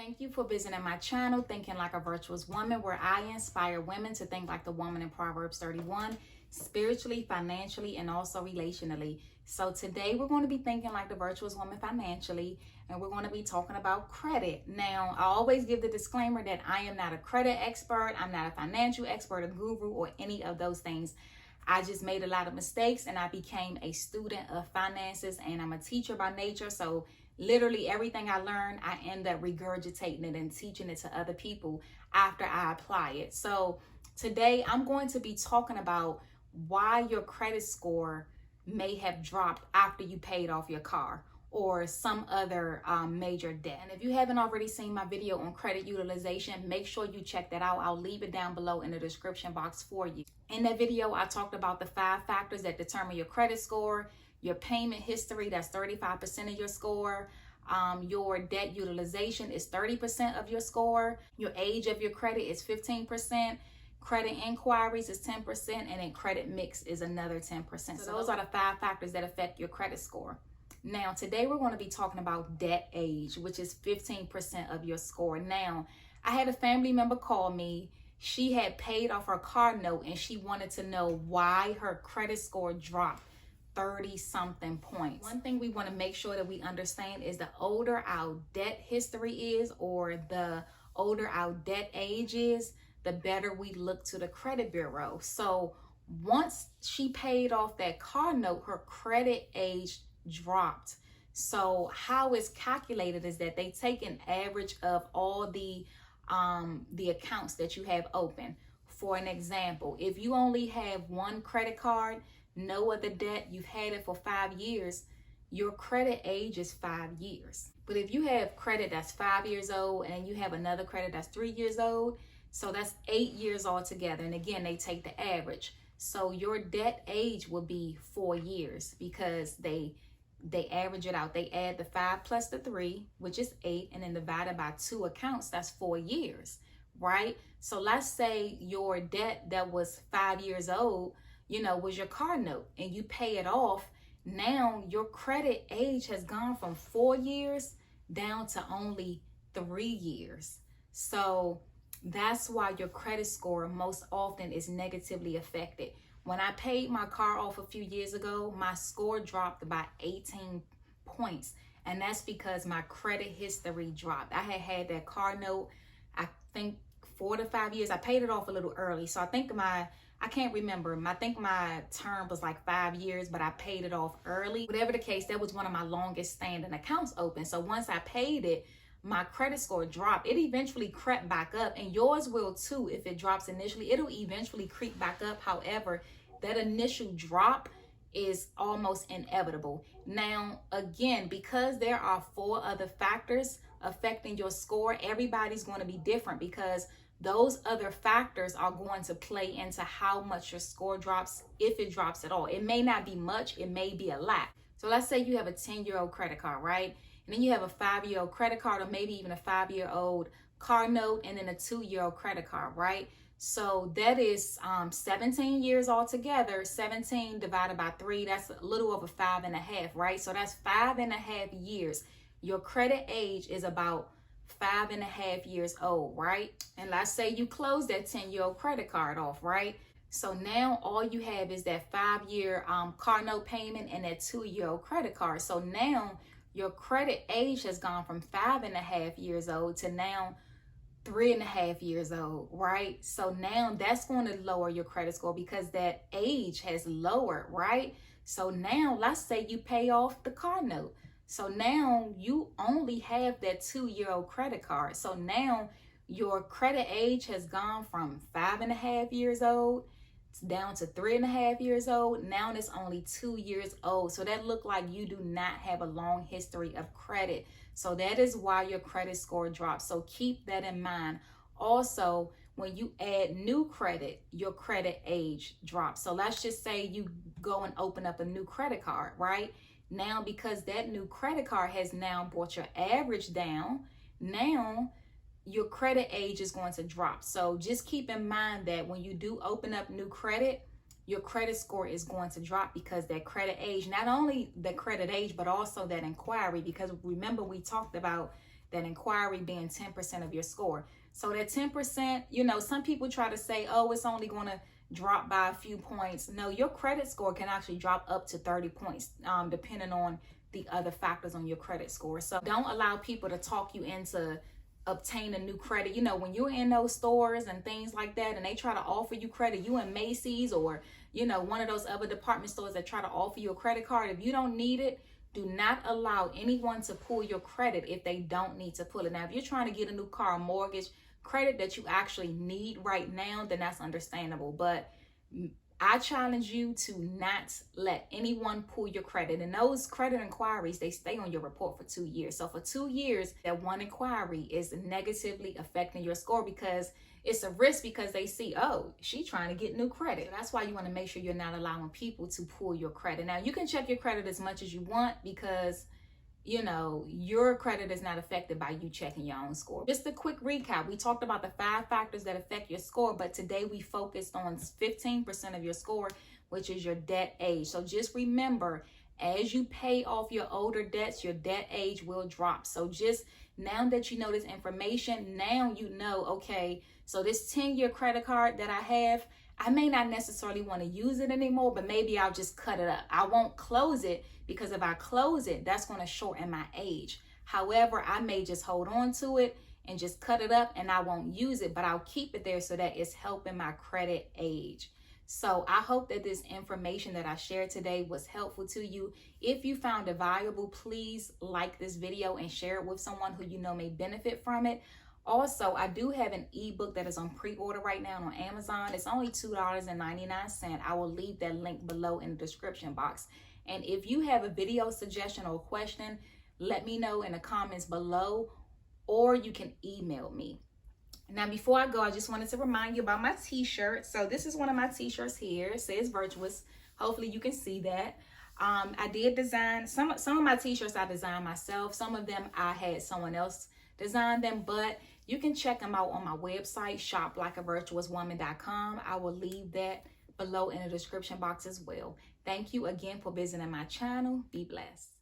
Thank you for visiting my channel, Thinking Like a Virtuous Woman, where I inspire women to think like the woman in Proverbs 31, spiritually, financially, and also relationally. So today we're going to be thinking like the virtuous woman financially, and we're going to be talking about credit. Now, I always give the disclaimer that I am not a credit expert, I'm not a financial expert, a guru, or any of those things. I just made a lot of mistakes and I became a student of finances, and I'm a teacher by nature. So literally everything I learned, I end up regurgitating it and teaching it to other people after I apply it. So today I'm going to be talking about why your credit score may have dropped after you paid off your car or some other major debt. And if you haven't already seen my video on credit utilization, make sure you check that out. I'll leave it down below in the description box for you. In that video, I talked about the 5 factors that determine your credit score, your payment history, that's 35% of your score. Your debt utilization is 30% of your score. Your age of your credit is 15%. Credit inquiries is 10%, and then credit mix is another 10%. So those are the 5 factors that affect your credit score. Now, today we're going to be talking about debt age, which is 15% of your score. Now, I had a family member call me. She had paid off her car note and she wanted to know why her credit score dropped 30 something points. One thing we want to make sure that we understand is the older our debt history is, or the older our debt age is, the better we look to the credit bureau. So once she paid off that car note, her credit age dropped. So how it's calculated is that they take an average of all the accounts that you have open. For an example, if you only have one credit card, no other debt, you've had it for 5 years, your credit age is 5 years. But if you have credit that's 5 years old and you have another credit that's 3 years old, so that's 8 years altogether. And again, they take the average. So your debt age will be 4 years because they average it out. They add the 5 plus the 3, which is 8, and then divided by 2 accounts, that's 4 years, right? So let's say your debt that was 5 years old, was your car note, and you pay it off. Now your credit age has gone from 4 years down to only 3 years. So that's why your credit score most often is negatively affected. When I paid my car off a few years ago, my score dropped by 18 points. And that's because my credit history dropped. I had that car note, I think 4 to 5 years. I paid it off a little early. So I think I can't remember. I think my term was like 5 years, but I paid it off early. Whatever the case, that was one of my longest standing accounts open. So once I paid it, my credit score dropped. It eventually crept back up, and yours will too. If it drops initially, it'll eventually creep back up. However, that initial drop is almost inevitable. Now, again, because there are 4 other factors affecting your score, everybody's going to be different because those other factors are going to play into how much your score drops, if it drops at all. It may not be much, it may be a lot. So let's say you have a 10-year-old credit card, right? And then you have a 5-year-old credit card, or maybe even a 5-year-old car note, and then a 2-year-old credit card, right? So that is 17 years altogether. 17 divided by 3, that's a little over 5.5, right? So that's 5.5 years. Your credit age is about 5.5 years old, right? And let's say you close that 10-year-old credit card off, right? So now all you have is that 5-year car note payment and that 2-year-old credit card. So now your credit age has gone from 5.5 years old to now 3.5 years old, right? So now that's going to lower your credit score because that age has lowered, right? So now let's say you pay off the car note. So now you only have that 2-year-old credit card. So now your credit age has gone from 5.5 years old down to 3.5 years old. Now it's only 2 years old. So that look like you do not have a long history of credit. So that is why your credit score drops. So keep that in mind. Also, when you add new credit, your credit age drops. So let's just say you go and open up a new credit card, right? Now, because that new credit card has now brought your average down, now your credit age is going to drop. So just keep in mind that when you do open up new credit, your credit score is going to drop because that credit age, not only the credit age, but also that inquiry, because remember we talked about that inquiry being 10% of your score. So that 10%, you know, some people try to say, oh, it's only going to drop by a few points. No, your credit score can actually drop up to 30 points, depending on the other factors on your credit score. So don't allow people to talk you into obtaining new credit. You know, when you're in those stores and things like that, and they try to offer you credit, you in Macy's or, you know, one of those other department stores that try to offer you a credit card, if you don't need it, do not allow anyone to pull your credit if they don't need to pull it. Now, if you're trying to get a new car or mortgage, credit that you actually need right now, then that's understandable. But I challenge you to not let anyone pull your credit. And those credit inquiries, they stay on your report for 2 years. So for 2 years, that one inquiry is negatively affecting your score, because it's a risk, because they see, oh, she's trying to get new credit. That's why you want to make sure you're not allowing people to pull your credit. Now, you can check your credit as much as you want, because you know, your credit is not affected by you checking your own score. Just a quick recap. We talked about the 5 factors that affect your score, but today we focused on 15% of your score, which is your debt age. So just remember, as you pay off your older debts, your debt age will drop. So just now that you know this information, now you know, okay, so this 10-year credit card that I have, I may not necessarily want to use it anymore, but maybe I'll just cut it up. I won't close it, because if I close it, that's going to shorten my age. However, I may just hold on to it and just cut it up, and I won't use it, but I'll keep it there so that it's helping my credit age. So I hope that this information that I shared today was helpful to you. If you found it valuable, please like this video and share it with someone who you know may benefit from it. Also, I do have an ebook that is on pre-order right now on Amazon. It's only $2.99. I will leave that link below in the description box. And if you have a video suggestion or question, let me know in the comments below, or you can email me. Now, before I go, I just wanted to remind you about my t-shirt. So this is one of my t-shirts here. It says Virtuous. Hopefully you can see that. I did design some of my t-shirts. I designed myself. Some of them I had someone else design them, but you can check them out on my website, shoplikeavirtuouswoman.com. I will leave that below in the description box as well. Thank you again for visiting my channel. Be blessed.